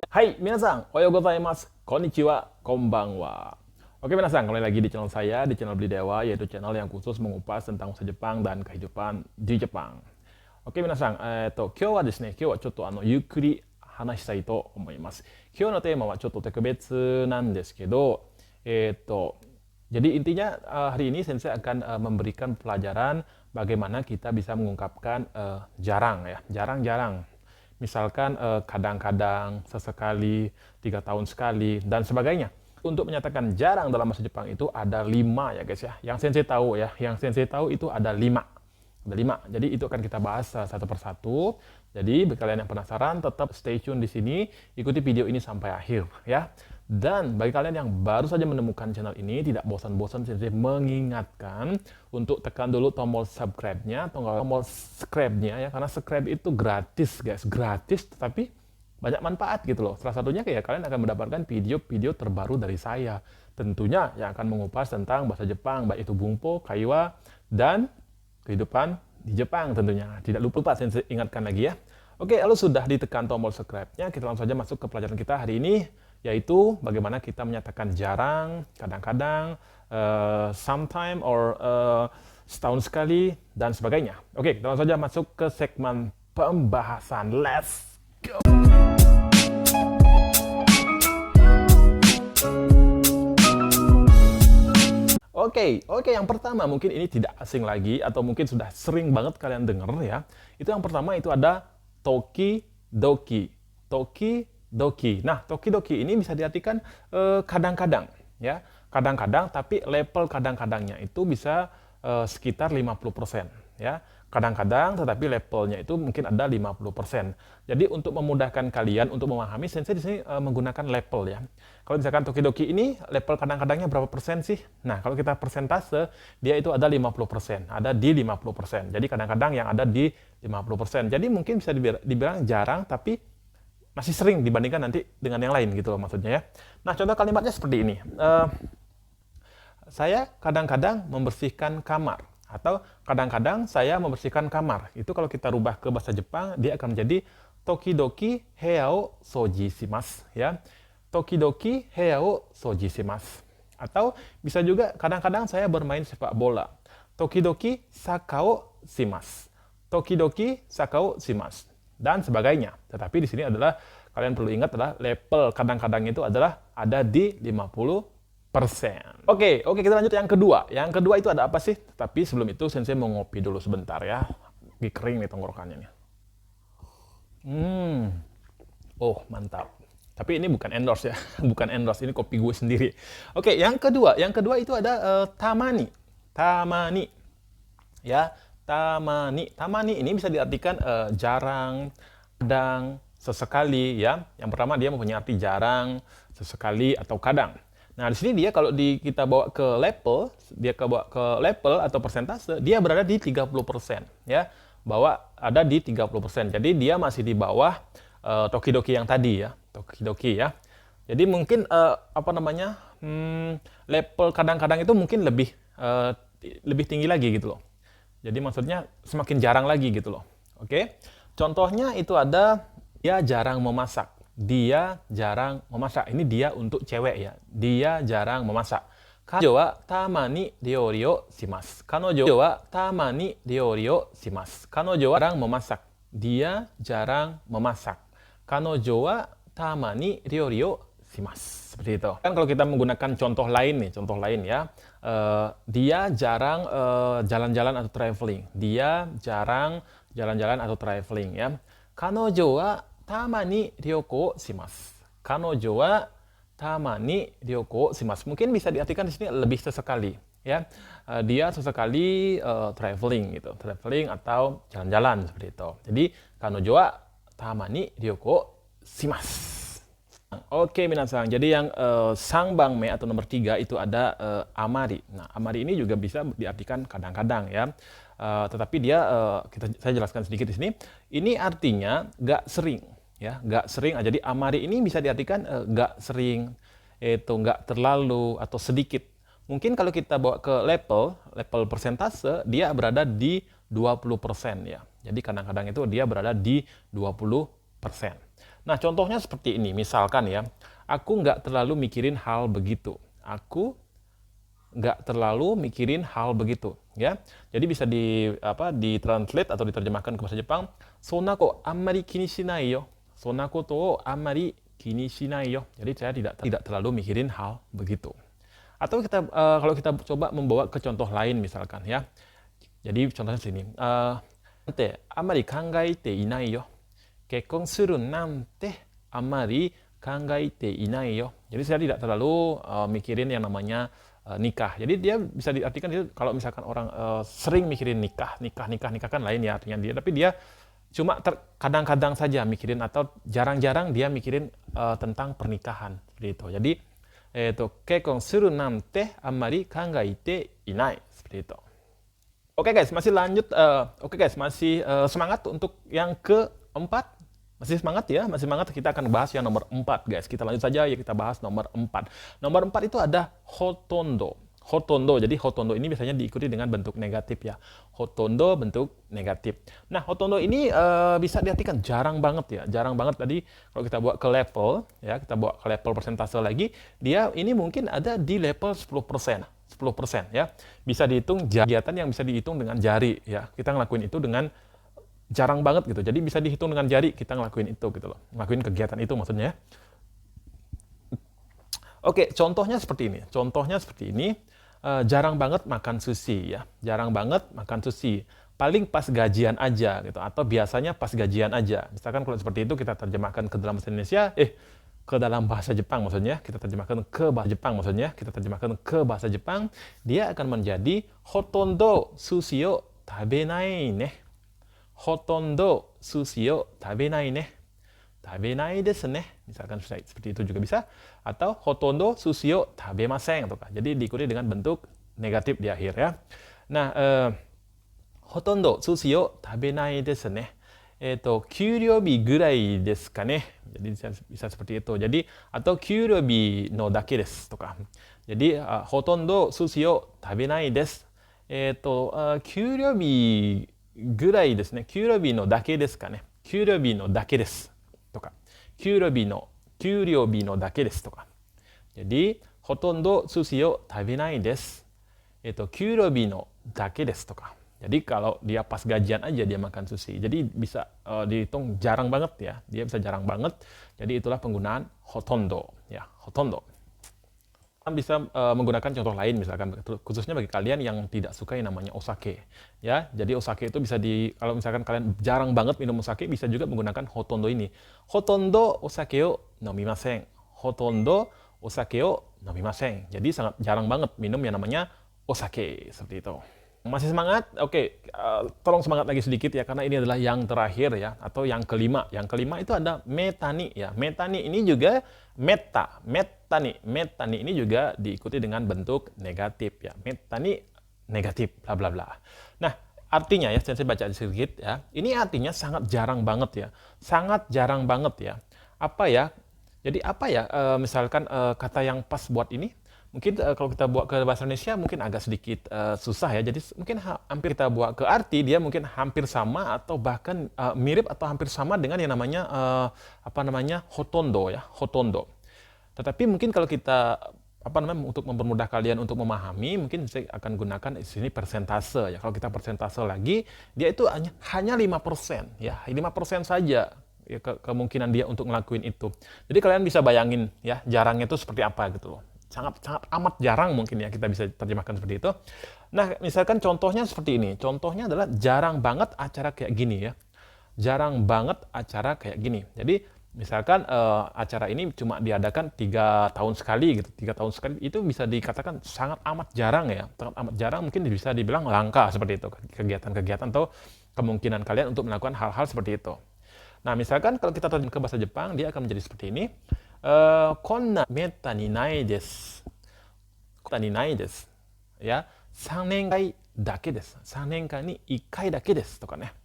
Hai, minasan, ohayo gozaimasu, konnichiwa, konbanwa. Oke, minasan, kembali lagi di channel saya, di channel Beli Dewa, yaitu channel yang khusus mengupas tentang bahasa Jepang dan kehidupan di Jepang. Oke, minasan, kyou wa desu ne, kyou wa chotto yukkuri hanashitai to omoimasu. Kyou no tema wa chotto tekubetsu nan desu kedo, jadi intinya hari ini Sensei akan memberikan pelajaran bagaimana kita bisa mengungkapkan jarang ya, jarang-jarang. Misalkan kadang-kadang, sesekali, 3 tahun sekali, dan sebagainya. Untuk menyatakan jarang dalam bahasa Jepang itu ada 5 ya guys ya. Yang Sensei tahu ya, yang Sensei tahu itu ada 5. Ada 5. Jadi itu akan kita bahas satu persatu. Jadi bagi kalian yang penasaran, tetap stay tune di sini, ikuti video ini sampai akhir ya. Dan bagi kalian yang baru saja menemukan channel ini, tidak bosan-bosan Sensei mengingatkan untuk tekan dulu tombol subscribe-nya, tombol subscribe-nya ya, karena subscribe itu gratis guys, gratis tetapi banyak manfaat gitu loh. Salah satunya kayak kalian akan mendapatkan video-video terbaru dari saya. Tentunya yang akan mengupas tentang bahasa Jepang, baik itu bumpo, kaiwa, dan kehidupan di Jepang tentunya. Tidak lupa Sensei ingatkan lagi ya. Oke, lalu sudah ditekan tombol subscribe-nya, kita langsung saja masuk ke pelajaran kita hari ini, yaitu bagaimana kita menyatakan jarang, kadang-kadang, sometime, or setahun sekali, dan sebagainya. Oke, kita langsung saja masuk ke segmen pembahasan. Let's go! Oke, yang pertama mungkin ini tidak asing lagi, atau mungkin sudah sering banget kalian dengar ya. Itu yang pertama itu ada toki-doki. Toki-doki. Nah, toki-doki ini bisa diartikan kadang-kadang ya. Kadang-kadang, tapi level kadang-kadangnya itu bisa sekitar 50% ya. Kadang-kadang, tetapi levelnya itu mungkin ada 50%. Jadi untuk memudahkan kalian untuk memahami, Sensei di sini menggunakan level ya. Kalau misalkan toki-doki ini level kadang-kadangnya berapa persen sih? Nah, kalau kita persentase, dia itu ada 50%, ada di 50%. Jadi kadang-kadang yang ada di 50%. Jadi mungkin bisa dibilang jarang, tapi masih sering dibandingkan nanti dengan yang lain gitu loh maksudnya ya. Nah, contoh kalimatnya seperti ini. Saya kadang-kadang membersihkan kamar, atau kadang-kadang saya membersihkan kamar. Itu kalau kita rubah ke bahasa Jepang, dia akan menjadi tokidoki heya o soji shimasu ya. Tokidoki heya o soji shimasu. Atau bisa juga kadang-kadang saya bermain sepak bola. Tokidoki saka o shimasu. Tokidoki saka o shimasu. Dan sebagainya. Tetapi di sini adalah kalian perlu ingat adalah level kadang-kadang itu adalah ada di 50%. Oke, kita lanjut yang kedua. Yang kedua itu ada apa sih? Tapi sebelum itu Sensei mau ngopi dulu sebentar ya. Lagi kering nih tenggorokannya nih. Oh, mantap. Tapi ini bukan endorse ya. Bukan endorse, ini kopi gue sendiri. Oke, yang kedua itu ada tamani. Tamani. Ya, tamani. Tamani ini bisa diartikan jarang, kadang, sesekali ya. Yang pertama dia mempunyai arti jarang, sesekali, atau kadang. Nah, di sini dia kalau kita bawa ke level, atau persentase, dia berada di 30% ya. Ada di 30%. Jadi dia masih di bawah tokidoki yang tadi ya. Tokidoki ya. Jadi mungkin level kadang-kadang itu mungkin lebih tinggi lagi gitu loh. Jadi maksudnya semakin jarang lagi gitu loh. Oke. Contohnya itu ada dia jarang memasak. Dia jarang memasak. Ini dia untuk cewek ya. Dia jarang memasak. Kanojo wa tamani ryori o shimasu. Kanojo wa tamani ryori o shimasu. Kanojo wa jarang memasak. Dia jarang memasak. Kanojo wa tamani ryori o shimasu. Seperti itu. Kan kalau kita menggunakan contoh lain ya. Dia jarang jalan-jalan atau traveling. Dia jarang jalan-jalan atau traveling ya. Kanojo wa tamani ryoko shimasu. Kanojo wa tamani ryoko shimasu. Mungkin bisa diartikan di sini lebih sesekali ya. Dia sesekali traveling gitu. Traveling atau jalan-jalan seperti itu. Jadi kanojo wa tamani ryoko shimasu. Oke, minasan. Jadi yang sangbangme atau nomor 3 itu ada amari. Nah, amari ini juga bisa diartikan kadang-kadang ya. Tetapi dia saya jelaskan sedikit di sini. Ini artinya gak sering ya, gak sering. Jadi amari ini bisa diartikan gak sering, itu gak terlalu atau sedikit. Mungkin kalau kita bawa ke level persentase, dia berada di 20% ya. Jadi kadang-kadang itu dia berada di 20%. Nah, contohnya seperti ini, misalkan ya, aku nggak terlalu mikirin hal begitu. Aku nggak terlalu mikirin hal begitu, ya. Jadi bisa di translate atau diterjemahkan ke bahasa Jepang. Sonnako ammari kini shinai yo. Sonnakoto o ammari kini shinai yo. Jadi saya tidak terlalu mikirin hal begitu. Atau kalau kita coba membawa ke contoh lain misalkan ya. Jadi contohnya sini. Nante amari kangaite inai yo. Kekkon suru nante amari kangaite inai yo. Jadi saya tidak terlalu mikirin yang namanya nikah. Jadi dia bisa diartikan itu kalau misalkan orang sering mikirin nikah kan lain ya artinya dia. Tapi dia cuma kadang-kadang saja mikirin atau jarang-jarang dia mikirin tentang pernikahan seperti itu. Jadi kekkon suru nante amari kangaite inai seperti itu. Oke guys, masih lanjut. Oke guys, masih semangat untuk yang keempat. Masih semangat ya, masih semangat. Kita akan bahas yang nomor 4 guys. Kita lanjut saja ya, kita bahas nomor 4. Nomor 4 itu ada hotondo. Hotondo, jadi hotondo ini biasanya diikuti dengan bentuk negatif ya. Hotondo bentuk negatif. Nah, hotondo ini bisa diartikan jarang banget ya. Jarang banget tadi kalau kita buat ke level ya, kita buat ke level persentase lagi, dia ini mungkin ada di level 10%. 10% ya. Bisa dihitung kegiatan yang bisa dihitung dengan jari ya. Kita ngelakuin itu dengan jarang banget gitu. Jadi bisa dihitung dengan jari kita ngelakuin itu gitu loh. Ngelakuin kegiatan itu maksudnya. Oke, contohnya seperti ini. Contohnya seperti ini. Jarang banget makan sushi ya. Jarang banget makan sushi. Paling pas gajian aja gitu atau biasanya pas gajian aja. Misalkan kalau seperti itu kita terjemahkan ke dalam bahasa Indonesia, ke dalam bahasa Jepang maksudnya, kita terjemahkan ke bahasa Jepang maksudnya, kita terjemahkan ke bahasa Jepang, dia akan menjadi hotondo sushi o tabenai ne. Hotondo sushi o tabenai ne. Tabenai desu ne. Misalkan seperti itu juga bisa. Atau hotondo sushi o tabemasen. Jadi diikuti dengan bentuk negatif di akhir ya. Nah, hotondo sushi o tabenai desu ne. Kyuryobi gurai desu ka ne. Jadi bisa seperti itu. Jadi atau kyuryobi no dake desu toka. Jadi hotondo sushi o tabenai desu. Kyuryobi gurai desu ne. Kyuryobi no dake desu ka ne. Kyuryobi no dake desu toka. Kyuryobi no dake desu toka. Jadi hotondo sushi o tabenai desu. Kyuryobi no dake desu toka. Jadi kalau dia pas gajian aja dia makan sushi. Jadi bisa dihitung jarang banget ya. Dia bisa jarang banget. Jadi itulah penggunaan hotondo ya, hotondo. Bisa menggunakan contoh lain misalkan khususnya bagi kalian yang tidak suka yang namanya osake ya. Jadi osake itu bisa kalau misalkan kalian jarang banget minum osake bisa juga menggunakan hotondo ini. Hotondo osake o nomimasen. Hotondo osake o nomimasen. Jadi sangat jarang banget minum yang namanya osake seperti itu. Masih semangat? Oke, tolong semangat lagi sedikit ya karena ini adalah yang terakhir ya atau yang kelima. Yang kelima itu ada metani ya. Metani ini juga metani ini juga diikuti dengan bentuk negatif ya. Metani negatif bla bla bla. Nah, artinya ya, saya baca sedikit ya. Ini artinya sangat jarang banget ya. Sangat jarang banget ya. Apa ya? Jadi apa ya? Misalkan kata yang pas buat ini mungkin kalau kita buat ke bahasa Indonesia mungkin agak sedikit susah ya. Jadi mungkin hampir kita buat ke arti dia mungkin hampir sama atau bahkan mirip atau hampir sama dengan yang namanya hotondo ya, hotondo. Tetapi mungkin kalau kita untuk mempermudah kalian untuk memahami, mungkin saya akan gunakan di sini persentase ya. Kalau kita persentase lagi, dia itu hanya 5% ya, 5% saja ya, kemungkinan dia untuk ngelakuin itu. Jadi kalian bisa bayangin ya, jarangnya itu seperti apa gitu loh. Sangat amat jarang mungkin ya kita bisa terjemahkan seperti itu. Nah, misalkan contohnya seperti ini. Contohnya adalah jarang banget acara kayak gini ya. Jarang banget acara kayak gini. Jadi misalkan acara ini cuma diadakan 3 tahun sekali gitu. 3 tahun sekali itu bisa dikatakan sangat amat jarang ya. Sangat amat jarang mungkin bisa dibilang langka seperti itu. Kegiatan-kegiatan atau kemungkinan kalian untuk melakukan hal-hal seperti itu. Nah, misalkan kalau kita terjemah ke bahasa Jepang, dia akan menjadi seperti ini. Konna metta ni nai desu. Konna ni nai desu. Ya, 3年kai dake desu. 3年間に1回だけですとかね.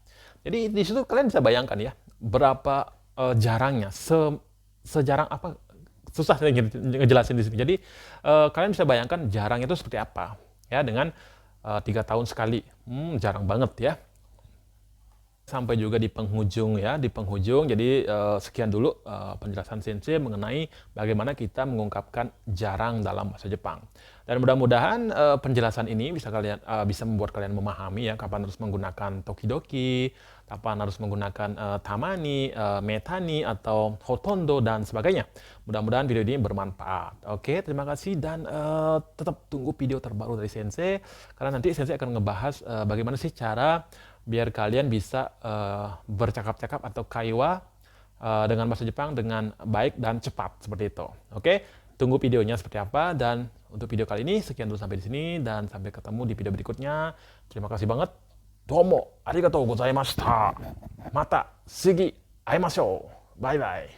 Jadi di situ kalian bisa bayangkan ya, berapa jarangnya, sejarang apa, susah saya ngejelasin di sini. Jadi kalian bisa bayangkan jarang itu seperti apa ya dengan 3 tahun sekali. Jarang banget ya. Sampai juga di penghujung ya, di penghujung. Jadi sekian dulu penjelasan Sensei mengenai bagaimana kita mengungkapkan jarang dalam bahasa Jepang. Dan mudah-mudahan penjelasan ini bisa membuat kalian memahami ya kapan harus menggunakan tokidoki, kapan harus menggunakan tamani, metani atau hotondo dan sebagainya. Mudah-mudahan video ini bermanfaat. Oke, terima kasih dan tetap tunggu video terbaru dari Sensei karena nanti Sensei akan ngebahas bagaimana sih cara biar kalian bisa bercakap-cakap atau kaiwa dengan bahasa Jepang dengan baik dan cepat seperti itu. Oke, tunggu videonya seperti apa dan untuk video kali ini sekian dulu sampai di sini dan sampai ketemu di video berikutnya. Terima kasih banget. Domo arigatou gozaimashita. Mata sugi aimashou. Bye bye.